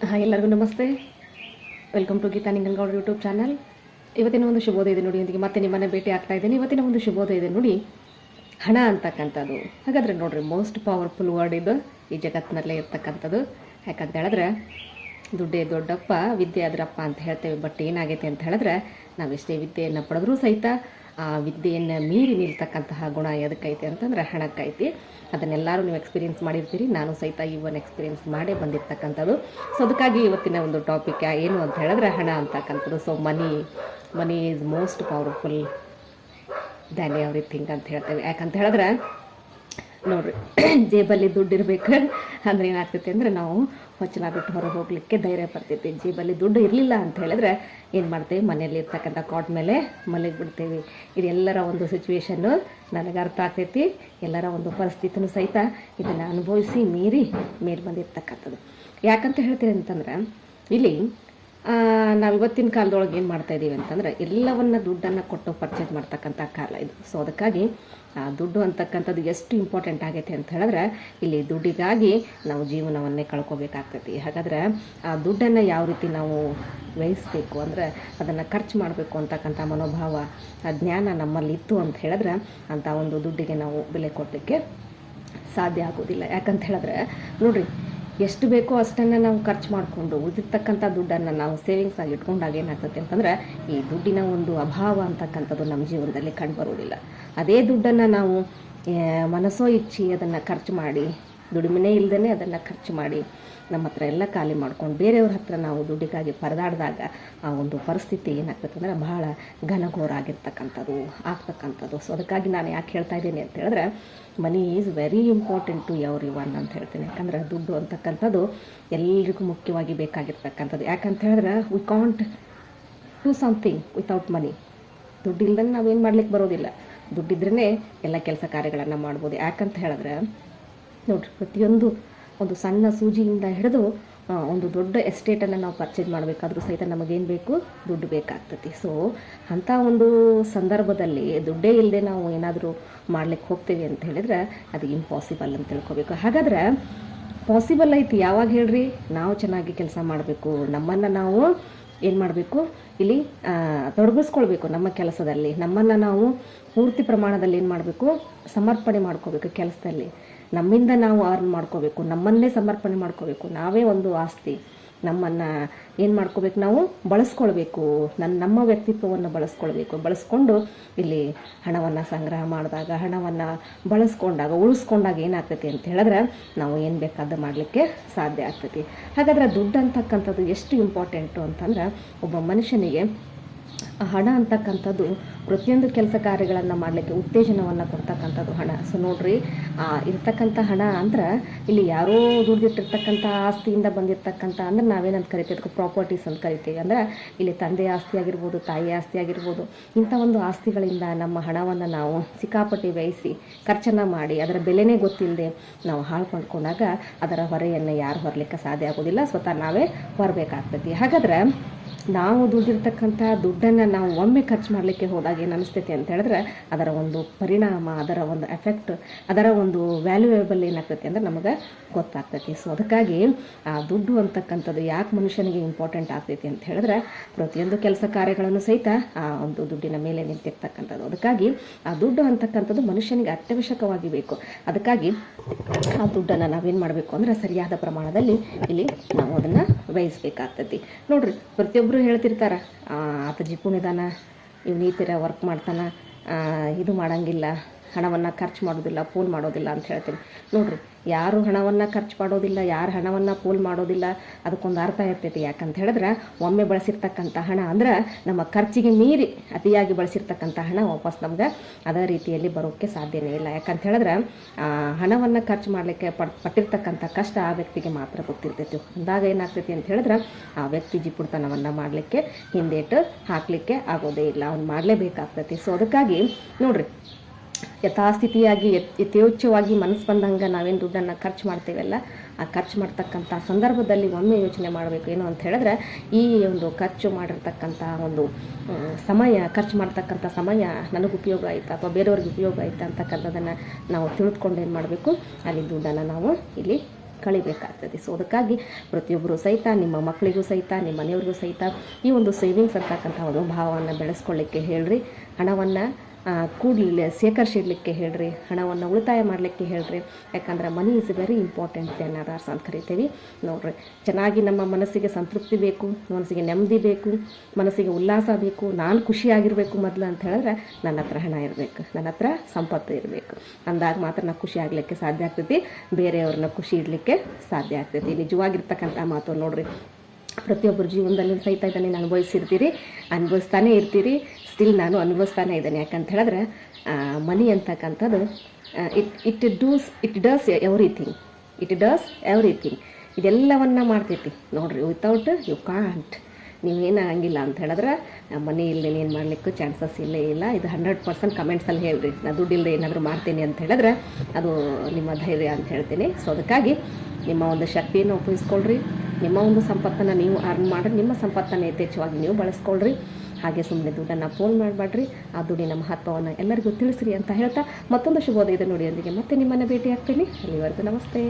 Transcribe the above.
Hi, ಎಲ್ಲರಿಗೂ ನಮಸ್ತೆ. Welcome to Geeta Ninganagouda YouTube channel. ಇವತ್ತಿನ ಒಂದು ಶುಭೋದಯ ಇದೆ ನೋಡಿ, ಅದಕ್ಕೆ ಮತ್ತೆ ನಿಮ್ಮನ್ನು ಭೇಟಿ ಆಗ್ತಾ ಇದ್ದೀನಿ. ಇವತ್ತಿನ ಒಂದು ಶುಭೋದಯ ಇದೆ ನೋಡಿ, ಹಣ ಅಂತಕ್ಕಂಥದ್ದು. ಹಾಗಾದರೆ ನೋಡಿರಿ, ಮೋಸ್ಟ್ ಪವರ್ಫುಲ್ ವರ್ಡ್ ಇದು ಈ ಜಗತ್ತಿನಲ್ಲೇ ಇರ್ತಕ್ಕಂಥದ್ದು. ಯಾಕಂತ ಹೇಳಿದ್ರೆ ದುಡ್ಡೇ ದೊಡ್ಡಪ್ಪ, ವಿದ್ಯೆ ಅದರಪ್ಪ ಅಂತ ಹೇಳ್ತೇವೆ. ಬಟ್ ಏನಾಗೈತೆ ಅಂತ ಹೇಳಿದ್ರೆ, ನಾವೆಷ್ಟೇ ವಿದ್ಯೆಯನ್ನು ಪಡೆದ್ರೂ ಸಹಿತ ಆ ವಿದ್ಯೆಯನ್ನು ಮೀರಿ ನಿಲ್ತಕ್ಕಂತಹ ಗುಣ ಎದಕ್ಕೈತೆ ಅಂತಂದ್ರೆ ಹಣಕ್ಕೈತಿ. ಅದನ್ನೆಲ್ಲರೂ ನೀವು ಎಕ್ಸ್ಪೀರಿಯೆನ್ಸ್ ಮಾಡಿರ್ತೀರಿ, ನಾನು ಸಹಿತ ಇವನ್ ಎಕ್ಸ್ಪೀರಿಯೆನ್ಸ್ ಮಾಡೇ ಬಂದಿರ್ತಕ್ಕಂಥದ್ದು. ಸೊ ಅದಕ್ಕಾಗಿ ಇವತ್ತಿನ ಒಂದು ಟಾಪಿಕ್ ಏನು ಅಂತ ಹೇಳಿದ್ರೆ ಹಣ ಅಂತಕ್ಕಂಥದ್ದು. So money is most powerful than everything ಅಂತ ಹೇಳ್ತೇವೆ. ಯಾಕಂತ ಹೇಳಿದ್ರೆ ನೋಡಿರಿ, ಜೇಬಲ್ಲಿ ದುಡ್ಡು ಇರಬೇಕು ಅಂದರೆ ಏನಾಗ್ತೈತಿ ಅಂದರೆ ನಾವು ಹೊಚ್ಚಲ ಬಿಟ್ಟು ಹೊರಗೆ ಹೋಗಲಿಕ್ಕೆ ಧೈರ್ಯ ಬರ್ತೈತಿ. ಜೇಬಲ್ಲಿ ದುಡ್ಡು ಇರಲಿಲ್ಲ ಅಂತ ಹೇಳಿದ್ರೆ ಏನು ಮಾಡ್ತೇವೆ, ಮನೆಯಲ್ಲಿ ಇರ್ತಕ್ಕಂಥ ಕಾಟ್ ಮೇಲೆ ಮಲಗಿಬಿಡ್ತೇವೆ. ಇದೆಲ್ಲರ ಒಂದು ಸಿಚುವೇಶನ್ನು ನನಗೆ ಅರ್ಥ ಆಗ್ತೈತಿ. ಎಲ್ಲರ ಒಂದು ಪರಿಸ್ಥಿತಿನೂ ಸಹಿತ ಇದನ್ನು ಅನುಭವಿಸಿ ಮೀರಿ ಮೇಲೆ ಬಂದಿರ್ತಕ್ಕಂಥದ್ದು. ಯಾಕಂತ ಹೇಳ್ತೀರಿ ಅಂತಂದ್ರೆ, ಇಲ್ಲಿ ನಾವು ಇವತ್ತಿನ ಕಾಲದೊಳಗೆ ಏನು ಮಾಡ್ತಾಯಿದ್ದೀವಿ ಅಂತಂದ್ರೆ, ಎಲ್ಲವನ್ನ ದುಡ್ಡನ್ನು ಕೊಟ್ಟು ಪರ್ಚೇಸ್ ಮಾಡ್ತಕ್ಕಂಥ ಕಾಲ ಇದು. ಸೊ ಅದಕ್ಕಾಗಿ ದುಡ್ಡು ಅಂತಕ್ಕಂಥದ್ದು ಎಷ್ಟು ಇಂಪಾರ್ಟೆಂಟ್ ಆಗೈತೆ ಅಂತ ಹೇಳಿದ್ರೆ, ಇಲ್ಲಿ ದುಡ್ಡಿಗಾಗಿ ನಾವು ಜೀವನವನ್ನೇ ಕಳ್ಕೊಬೇಕಾಗ್ತೈತಿ. ಹಾಗಾದರೆ ಆ ದುಡ್ಡನ್ನು ಯಾವ ರೀತಿ ನಾವು ವ್ಯಯಿಸಬೇಕು ಅಂದರೆ, ಅದನ್ನು ಖರ್ಚು ಮಾಡಬೇಕು ಅಂತಕ್ಕಂಥ ಮನೋಭಾವ, ಆ ಜ್ಞಾನ ನಮ್ಮಲ್ಲಿ ಇತ್ತು ಅಂತ ಹೇಳಿದ್ರೆ, ಅಂಥ ಒಂದು ದುಡ್ಡಿಗೆ ನಾವು ಬೆಲೆ ಕೊಡಲಿಕ್ಕೆ ಸಾಧ್ಯ ಆಗೋದಿಲ್ಲ. ಯಾಕಂತ ಹೇಳಿದ್ರೆ ನೋಡಿರಿ, ಎಷ್ಟು ಬೇಕೋ ಅಷ್ಟನ್ನು ನಾವು ಖರ್ಚು ಮಾಡಿಕೊಂಡು ಉಳಿದಿರ್ತಕ್ಕಂಥ ದುಡ್ಡನ್ನು ನಾವು ಸೇವಿಂಗ್ಸ್ ಆಗಿ ಇಟ್ಕೊಂಡಾಗ ಏನಾಗ್ತದೆ ಅಂತಂದ್ರೆ, ಈ ದುಡ್ಡಿನ ಒಂದು ಅಭಾವ ಅಂತಕ್ಕಂಥದ್ದು ನಮ್ಮ ಜೀವನದಲ್ಲಿ ಕಂಡುಬರುವುದಿಲ್ಲ. ಅದೇ ದುಡ್ಡನ್ನು ನಾವು ಮನಸ್ಸೋ ಇಚ್ಛೆ ಅದನ್ನು ಖರ್ಚು ಮಾಡಿ, ದುಡಿಮೆನೇ ಇಲ್ಲದೇ ಅದನ್ನು ಖರ್ಚು ಮಾಡಿ ನಮ್ಮ ಹತ್ರ ಎಲ್ಲ ಖಾಲಿ ಮಾಡ್ಕೊಂಡು ಬೇರೆಯವ್ರ ಹತ್ರ ನಾವು ದುಡ್ಡಿಗಾಗಿ ಪರದಾಡಿದಾಗ ಆ ಒಂದು ಪರಿಸ್ಥಿತಿ ಏನಾಗ್ತದೆ ಅಂದರೆ ಬಹಳ ಘನಘೋರ ಆಗ್ತಕ್ಕಂಥದ್ದು. ಸೊ ಅದಕ್ಕಾಗಿ ನಾನು ಯಾಕೆ ಹೇಳ್ತಾ ಇದ್ದೀನಿ ಅಂತ ಹೇಳಿದ್ರೆ, money is very important to everyone ಅಂತ ಹೇಳ್ತೀನಿ. ಯಾಕಂದರೆ ದುಡ್ಡು ಅಂತಕ್ಕಂಥದ್ದು ಎಲ್ಲರಿಗೂ ಮುಖ್ಯವಾಗಿ ಬೇಕಾಗಿರ್ತಕ್ಕಂಥದ್ದು. ಯಾಕಂತ ಹೇಳಿದ್ರೆ, we can't do something without money. ದುಡ್ಡು ಇಲ್ದಂಗೆ ನಾವೇನು ಮಾಡ್ಲಿಕ್ಕೆ ಬರೋದಿಲ್ಲ. ದುಡ್ಡಿದ್ರೇ ಎಲ್ಲ ಕೆಲಸ ಕಾರ್ಯಗಳನ್ನು ಮಾಡ್ಬೋದು. ಯಾಕಂತ ಹೇಳಿದ್ರೆ ನೋಡ್ರಿ, ಪ್ರತಿಯೊಂದು ಒಂದು ಸಣ್ಣ ಸೂಜಿಯಿಂದ ಹಿಡಿದು ಒಂದು ದೊಡ್ಡ ಎಸ್ಟೇಟನ್ನು ನಾವು ಪರ್ಚೇಸ್ ಮಾಡಬೇಕಾದ್ರೂ ಸಹಿತ ನಮಗೇನು ಬೇಕು, ದುಡ್ಡು ಬೇಕಾಗ್ತೈತಿ. ಸೊ ಅಂಥ ಒಂದು ಸಂದರ್ಭದಲ್ಲಿ ದುಡ್ಡೇ ಇಲ್ಲದೆ ನಾವು ಏನಾದರೂ ಮಾಡ್ಲಿಕ್ಕೆ ಹೋಗ್ತೇವೆ ಅಂತ ಹೇಳಿದ್ರೆ ಅದು ಇಂಪಾಸಿಬಲ್ ಅಂತ ತಿಳ್ಕೊಬೇಕು. ಹಾಗಾದ್ರೆ ಪಾಸಿಬಲ್ ಐತಿ ಯಾವಾಗ ಹೇಳ್ರಿ, ನಾವು ಚೆನ್ನಾಗಿ ಕೆಲಸ ಮಾಡಬೇಕು, ನಮ್ಮನ್ನು ನಾವು ಏನು ಮಾಡಬೇಕು, ಇಲ್ಲಿ ತೊಡಗಿಸ್ಕೊಳ್ಬೇಕು ನಮ್ಮ ಕೆಲಸದಲ್ಲಿ, ನಮ್ಮನ್ನು ನಾವು ಪೂರ್ತಿ ಪ್ರಮಾಣದಲ್ಲಿ ಏನು ಮಾಡಬೇಕು, ಸಮರ್ಪಣೆ ಮಾಡ್ಕೋಬೇಕು ಕೆಲಸದಲ್ಲಿ. ನಮ್ಮಿಂದ ನಾವು ಅರ್ನ್ ಮಾಡ್ಕೋಬೇಕು, ನಮ್ಮನ್ನೇ ಸಮರ್ಪಣೆ ಮಾಡ್ಕೋಬೇಕು. ನಾವೇ ಒಂದು ಆಸ್ತಿ, ನಮ್ಮನ್ನು ಏನು ಮಾಡ್ಕೋಬೇಕು, ನಾವು ಬಳಸ್ಕೊಳ್ಬೇಕು, ನಮ್ಮ ವ್ಯಕ್ತಿತ್ವವನ್ನು ಬಳಸ್ಕೊಂಡು ಇಲ್ಲಿ ಹಣವನ್ನು ಸಂಗ್ರಹ ಮಾಡಿದಾಗ, ಹಣವನ್ನು ಬಳಸ್ಕೊಂಡಾಗ, ಉಳಿಸ್ಕೊಂಡಾಗ ಏನಾಗ್ತೈತಿ ಅಂತ ಹೇಳಿದ್ರೆ ನಾವು ಏನು ಬೇಕಾದ ಮಾಡಲಿಕ್ಕೆ ಸಾಧ್ಯ ಆಗ್ತೈತಿ. ಹಾಗಾದ್ರೆ ದುಡ್ಡು ಅಂತಕ್ಕಂಥದ್ದು ಎಷ್ಟು ಇಂಪಾರ್ಟೆಂಟು ಅಂತಂದ್ರೆ, ಒಬ್ಬ ಮನುಷ್ಯನಿಗೆ ಹಣ ಅಂತಕ್ಕಂಥದ್ದು ಪ್ರತಿಯೊಂದು ಕೆಲಸ ಕಾರ್ಯಗಳನ್ನು ಮಾಡಲಿಕ್ಕೆ ಉತ್ತೇಜನವನ್ನು ಕೊಡ್ತಕ್ಕಂಥದ್ದು ಹಣ. ಸೊ ನೋಡ್ರಿ, ಇರ್ತಕ್ಕಂಥ ಹಣ ಅಂದ್ರೆ ಇಲ್ಲಿ ಯಾರೋ ದುಡ್ದಿಟ್ಟಿರ್ತಕ್ಕಂಥ ಆಸ್ತಿಯಿಂದ ಬಂದಿರತಕ್ಕಂಥ ಅಂದ್ರೆ ನಾವೇನಂತ ಕರಿತೀವಿ, ಅದಕ್ಕೆ ಪ್ರಾಪರ್ಟೀಸ್ ಅಂತ ಕರಿತೀವಿ. ಅಂದರೆ ಇಲ್ಲಿ ತಂದೆ ಆಸ್ತಿ ಆಗಿರ್ಬೋದು, ತಾಯಿ ಆಸ್ತಿ ಆಗಿರ್ಬೋದು, ಇಂಥ ಒಂದು ಆಸ್ತಿಗಳಿಂದ ನಮ್ಮ ಹಣವನ್ನು ನಾವು ಸಿಕ್ಕಾಪಟ್ಟಿ ವ್ಯಯಿಸಿ ಖರ್ಚನ್ನು ಮಾಡಿ ಅದರ ಬೆಲೆನೇ ಗೊತ್ತಿಲ್ಲದೆ ನಾವು ಹಾಳು ಮಾಡ್ಕೊಂಡಾಗ ಅದರ ಹೊರೆಯನ್ನು ಯಾರು ಹೊರಲಿಕ್ಕೆ ಸಾಧ್ಯ ಆಗೋದಿಲ್ಲ, ಸ್ವತಃ ನಾವೇ ಹೊರಬೇಕಾಗ್ತೈತಿ. ಹಾಗಾದ್ರೆ ನಾವು ದುಡ್ಡಿರ್ತಕ್ಕಂಥ ದುಡ್ಡನ್ನು ನಾವು ಒಮ್ಮೆ ಖರ್ಚು ಮಾಡಲಿಕ್ಕೆ ಹೋದಾಗ ಏನು ಅನಿಸ್ತೈತಿ ಅಂತ ಹೇಳಿದ್ರೆ, ಅದರ ಒಂದು ಪರಿಣಾಮ, ಅದರ ಒಂದು ಎಫೆಕ್ಟ್, ಅದರ ಒಂದು ವ್ಯಾಲ್ಯೂಯೇಬಲ್ ಏನಾಗ್ತೈತಿ ಅಂದ್ರೆ ನಮಗೆ ಗೊತ್ತಾಗ್ತೈತಿ. ಸೊ ಅದಕ್ಕಾಗಿ ಆ ದುಡ್ಡು ಅಂತಕ್ಕಂಥದ್ದು ಯಾಕೆ ಮನುಷ್ಯನಿಗೆ ಇಂಪಾರ್ಟೆಂಟ್ ಆಗ್ತೈತಿ ಅಂತ ಹೇಳಿದ್ರೆ, ಪ್ರತಿಯೊಂದು ಕೆಲಸ ಕಾರ್ಯಗಳನ್ನು ಸಹಿತ ಆ ಒಂದು ದುಡ್ಡಿನ ಮೇಲೆ ನಿಂತಿರ್ತಕ್ಕಂಥದ್ದು. ಅದಕ್ಕಾಗಿ ಆ ದುಡ್ಡು ಅಂತಕ್ಕಂಥದ್ದು ಮನುಷ್ಯನಿಗೆ ಅತ್ಯವಶ್ಯಕವಾಗಿ ಬೇಕು. ಅದಕ್ಕಾಗಿ ಆ ದುಡ್ಡನ್ನು ನಾವೇನು ಮಾಡಬೇಕು ಅಂದರೆ ಸರಿಯಾದ ಪ್ರಮಾಣದಲ್ಲಿ ಇಲ್ಲಿ ನಾವು ಅದನ್ನು ವ್ಯಯಿಸಬೇಕಾಗ್ತೈತಿ. ನೋಡ್ರಿ, ಪ್ರತಿಯೊಬ್ಬರು ಹೇಳ್ತಿರ್ತಾರೆ, ಆತ ಜಿಪುಣಿದಾನ, ಇವನು ಈ ಥರ ವರ್ಕ್ ಮಾಡ್ತಾನೆ, ಇದು ಮಾಡೋಂಗಿಲ್ಲ, ಹಣವನ್ನು ಖರ್ಚು ಮಾಡೋದಿಲ್ಲ, ಪೋಲ್ ಮಾಡೋದಿಲ್ಲ ಅಂತ ಹೇಳ್ತೀನಿ. ನೋಡ್ರಿ, ಯಾರು ಹಣವನ್ನು ಖರ್ಚು ಮಾಡೋದಿಲ್ಲ, ಯಾರು ಹಣವನ್ನು ಪೋಲ್ ಮಾಡೋದಿಲ್ಲ, ಅದಕ್ಕೊಂದು ಅರ್ಥ ಇರ್ತೈತಿ. ಯಾಕಂತ ಹೇಳಿದ್ರೆ, ಒಮ್ಮೆ ಬಳಸಿರ್ತಕ್ಕಂಥ ಹಣ ಅಂದ್ರೆ ನಮ್ಮ ಖರ್ಚಿಗೆ ಮೀರಿ ಅತಿಯಾಗಿ ಬಳಸಿರ್ತಕ್ಕಂಥ ಹಣ ವಾಪಸ್ ನಮ್ಗೆ ಅದೇ ರೀತಿಯಲ್ಲಿ ಬರೋಕ್ಕೆ ಸಾಧ್ಯನೇ ಇಲ್ಲ. ಯಾಕಂತ ಹೇಳಿದ್ರೆ ಹಣವನ್ನು ಖರ್ಚು ಮಾಡಲಿಕ್ಕೆ ಪಟ್ಟಿರ್ತಕ್ಕಂಥ ಕಷ್ಟ ಆ ವ್ಯಕ್ತಿಗೆ ಮಾತ್ರ ಗೊತ್ತಿರ್ತೈತಿ. ಅಂದಾಗ ಏನಾಗ್ತೈತಿ ಅಂತ ಹೇಳಿದ್ರೆ, ಆ ವ್ಯಕ್ತಿ ಜಿಪುಡ್ತನವನ್ನು ಮಾಡಲಿಕ್ಕೆ ಹಿಂದೇಟು ಹಾಕಲಿಕ್ಕೆ ಆಗೋದೇ ಇಲ್ಲ, ಅವ್ನು ಮಾಡಲೇಬೇಕಾಗ್ತೈತಿ. ಸೊ ಅದಕ್ಕಾಗಿ ನೋಡ್ರಿ, ಯಥಾಸ್ಥಿತಿಯಾಗಿ ಯಥೇಚ್ಛವಾಗಿ ಮನಸ್ಸು ಬಂದಂಗೆ ನಾವೇನು ದುಡ್ಡನ್ನು ಖರ್ಚು ಮಾಡ್ತೇವಲ್ಲ, ಆ ಖರ್ಚು ಮಾಡ್ತಕ್ಕಂಥ ಸಂದರ್ಭದಲ್ಲಿ ಒಮ್ಮೆ ಯೋಚನೆ ಮಾಡಬೇಕು. ಏನು ಅಂತ ಹೇಳಿದ್ರೆ, ಈ ಒಂದು ಖರ್ಚು ಮಾಡಿರ್ತಕ್ಕಂಥ ಒಂದು ಖರ್ಚು ಮಾಡ್ತಕ್ಕಂಥ ಸಮಯ ನನಗೆ ಉಪಯೋಗ ಆಯಿತಾ ಅಥವಾ ಬೇರೆಯವ್ರಿಗೆ ಉಪಯೋಗ ಆಯಿತಾ ಅಂತಕ್ಕಂಥದ್ದನ್ನು ನಾವು ತಿಳಿದುಕೊಂಡು ಏನು ಮಾಡಬೇಕು, ಅಲ್ಲಿ ದುಡ್ಡನ್ನು ನಾವು ಇಲ್ಲಿ ಕಳಿಬೇಕಾಗ್ತದೆ. ಸೊ ಅದಕ್ಕಾಗಿ ಪ್ರತಿಯೊಬ್ಬರು ಸಹಿತ ನಿಮ್ಮ ಮಕ್ಕಳಿಗೂ ಸಹಿತ ನಿಮ್ಮ ಮನೆಯವ್ರಿಗೂ ಸಹಿತ ಈ ಒಂದು ಸೇವಿಂಗ್ಸ್ ಅಂತಕ್ಕಂಥ ಒಂದು ಭಾವವನ್ನು ಬೆಳೆಸ್ಕೊಳ್ಳಿಕ್ಕೆ ಹೇಳ್ರಿ. ಹಣವನ್ನು ಶೇಖರಿಸಿಡ್ಲಿಕ್ಕೆ ಹೇಳ್ರಿ, ಹಣವನ್ನು ಉಳಿತಾಯ ಮಾಡಲಿಕ್ಕೆ ಹೇಳ್ರಿ. ಯಾಕಂದ್ರೆ money is very important than others ಅಂತ ಕರಿತೀವಿ. ನೋಡ್ರಿ, ಚೆನ್ನಾಗಿ ನಮ್ಮ ಮನಸ್ಸಿಗೆ ಸಂತೃಪ್ತಿ ಬೇಕು, ಮನಸ್ಸಿಗೆ ನೆಮ್ಮದಿ ಬೇಕು, ಮನಸ್ಸಿಗೆ ಉಲ್ಲಾಸ ಬೇಕು, ನಾನು ಖುಷಿಯಾಗಿರಬೇಕು ಮೊದಲು ಅಂತ ಹೇಳಿದ್ರೆ ನನ್ನ ಹತ್ರ ಹಣ ಇರಬೇಕು, ನನ್ನ ಹತ್ರ ಸಂಪತ್ತು ಇರಬೇಕು. ಅಂದಾಗ ಮಾತ್ರ ನಾವು ಖುಷಿ ಆಗಲಿಕ್ಕೆ ಸಾಧ್ಯ ಆಗ್ತೈತಿ, ಬೇರೆಯವ್ರನ್ನ ಖುಷಿ ಇಡಲಿಕ್ಕೆ ಸಾಧ್ಯ ಆಗ್ತೈತಿ. ನಿಜವಾಗಿರ್ತಕ್ಕಂಥ ಮಾತು ನೋಡ್ರಿ. ಪ್ರತಿಯೊಬ್ಬರ ಜೀವನದಲ್ಲಿ ಸಹಿತ ಇದನ್ನು ಅನುಭವಿಸ್ತಾನೇ ಇರ್ತೀರಿ. ಸ್ಟಿಲ್ ನಾನು ಅನುಭವಿಸ್ತಾನೇ ಇದ್ದೇನೆ. ಯಾಕಂತ ಹೇಳಿದ್ರೆ ಮನಿ ಅಂತಕ್ಕಂಥದ್ದು ಇಟ್ ಡಸ್ ಎವ್ರಿಥಿಂಗ್. ಇದೆಲ್ಲವನ್ನ ಮಾಡ್ತೈತಿ ನೋಡ್ರಿ. ವಿತೌಟ್ ಯು ಕಾಂಟ್, ನೀವೇನಾಗಂಗಿಲ್ಲ ಅಂತ ಹೇಳಿದ್ರೆ ಮನಿ ಇಲ್ಲದೆ ಏನು ಮಾಡಲಿಕ್ಕೂ ಚಾನ್ಸಸ್ ಇಲ್ಲೇ ಇಲ್ಲ. ಇದು 100% ಕಮೆಂಟ್ಸಲ್ಲಿ ಹೇಳ್ರಿ, ನಾನು ದುಡ್ಡಿಲ್ಲದೆ ಏನಾದರೂ ಮಾಡ್ತೀನಿ ಅಂತ ಹೇಳಿದ್ರೆ ಅದು ನಿಮ್ಮ ಧೈರ್ಯ ಅಂತ ಹೇಳ್ತೀನಿ. ಸೊ ಅದಕ್ಕಾಗಿ ನಿಮ್ಮ ಒಂದು ಶಕ್ತಿಯನ್ನು ಉಪಯೋಗಿಸ್ಕೊಳ್ರಿ, ನಿಮ್ಮ ಒಂದು ಸಂಪತ್ತನ್ನು ನೀವು ಅರ್ನ್ ಮಾಡಿರಿ, ನಿಮ್ಮ ಸಂಪತ್ತನ್ನು ಯಥೇಚ್ಛವಾಗಿ ನೀವು ಬಳಸ್ಕೊಳ್ರಿ. ಹಾಗೆ ಸುಮ್ಮನೆ ದುಡ್ಡನ್ನು ಪೋಲ್ ಮಾಡಬೇಡ್ರಿ, ಆ ದುಡ್ಡಿನ ಮಹತ್ವವನ್ನು ಎಲ್ಲರಿಗೂ ತಿಳಿಸ್ರಿ ಅಂತ ಹೇಳ್ತಾ ಮತ್ತೊಂದು ಶುಭೋದಯದ ನುಡಿಯೊಂದಿಗೆ ಮತ್ತೆ ನಿಮ್ಮನ್ನು ಭೇಟಿ ಆಗ್ತೀನಿ. ಅಲ್ಲಿವರೆಗೂ ನಮಸ್ತೆ.